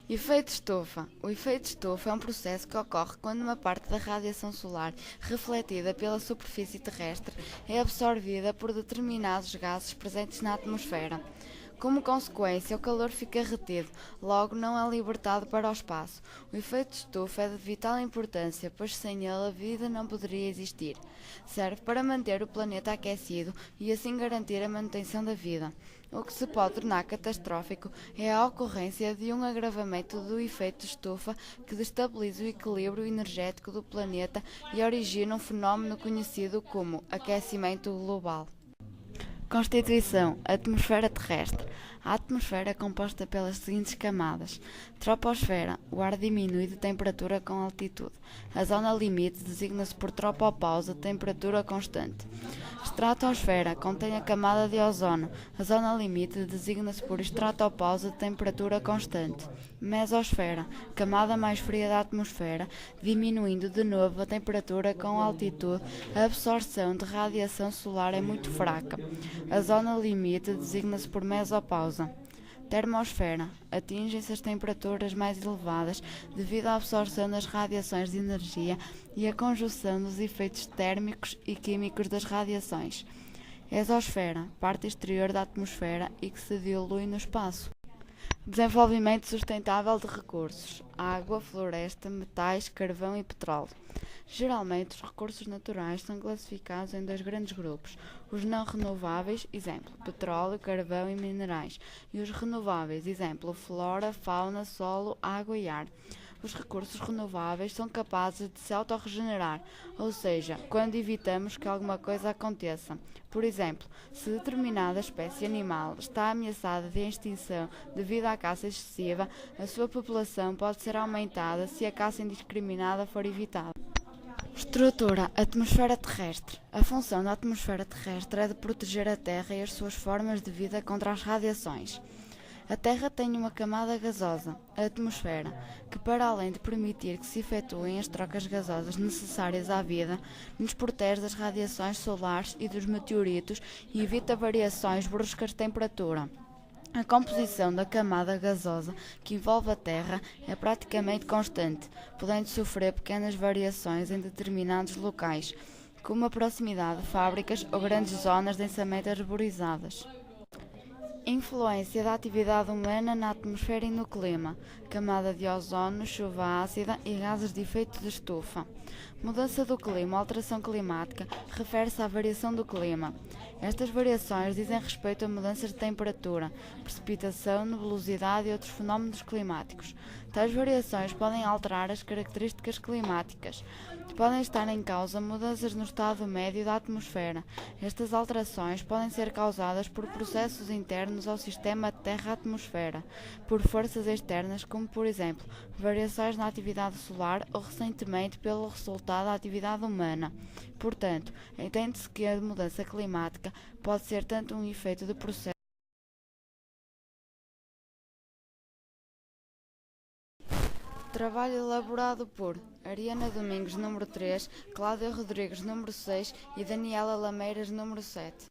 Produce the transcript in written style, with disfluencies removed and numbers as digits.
Efeito estufa. O efeito estufa é um processo que ocorre quando uma parte da radiação solar refletida pela superfície terrestre é absorvida por determinados gases presentes na atmosfera. Como consequência, o calor fica retido, logo não é libertado para o espaço. O efeito estufa é de vital importância, pois sem ele a vida não poderia existir. Serve para manter o planeta aquecido e assim garantir a manutenção da vida. O que se pode tornar catastrófico é a ocorrência de um agravamento do efeito estufa que destabiliza o equilíbrio energético do planeta e origina um fenómeno conhecido como aquecimento global. Constituição: atmosfera terrestre. A atmosfera é composta pelas seguintes camadas: troposfera, o ar diminui de temperatura com altitude. A zona limite designa-se por tropopausa, temperatura constante. Estratosfera, contém a camada de ozono. A zona limite designa-se por estratopausa, temperatura constante. Mesosfera, camada mais fria da atmosfera, diminuindo de novo a temperatura com altitude. A absorção de radiação solar é muito fraca. A zona limite designa-se por mesopausa. Termosfera. Atingem-se as temperaturas mais elevadas devido à absorção das radiações de energia e à conjunção dos efeitos térmicos e químicos das radiações. Exosfera. Parte exterior da atmosfera e que se dilui no espaço. Desenvolvimento sustentável de recursos: água, floresta, metais, carvão e petróleo. Geralmente, os recursos naturais são classificados em dois grandes grupos: os não renováveis, exemplo, petróleo, carvão e minerais, e os renováveis, exemplo, flora, fauna, solo, água e ar. Os recursos renováveis são capazes de se autorregenerar, ou seja, quando evitamos que alguma coisa aconteça. Por exemplo, se determinada espécie animal está ameaçada de extinção devido à caça excessiva, a sua população pode ser aumentada se a caça indiscriminada for evitada. Estrutura: atmosfera terrestre. A função da atmosfera terrestre é de proteger a Terra e as suas formas de vida contra as radiações. A Terra tem uma camada gasosa, a atmosfera, que para além de permitir que se efetuem as trocas gasosas necessárias à vida, nos protege das radiações solares e dos meteoritos e evita variações bruscas de temperatura. A composição da camada gasosa que envolve a Terra é praticamente constante, podendo sofrer pequenas variações em determinados locais, como a proximidade de fábricas ou grandes zonas densamente arborizadas. Influência da atividade humana na atmosfera e no clima: camada de ozono, chuva ácida e gases de efeito de estufa. Mudança do clima ou alteração climática refere-se à variação do clima. Estas variações dizem respeito a mudanças de temperatura, precipitação, nebulosidade e outros fenómenos climáticos. Tais variações podem alterar as características climáticas. Podem estar em causa mudanças no estado médio da atmosfera. Estas alterações podem ser causadas por processos internos ao sistema Terra-atmosfera, por forças externas, como por exemplo, variações na atividade solar ou recentemente pelo resultado da atividade humana. Portanto, entende-se que a mudança climática pode ser tanto um efeito de processo. Trabalho elaborado por Ariana Domingos, número 3, Cláudia Rodrigues, número 6 e Daniela Lameiras, número 7.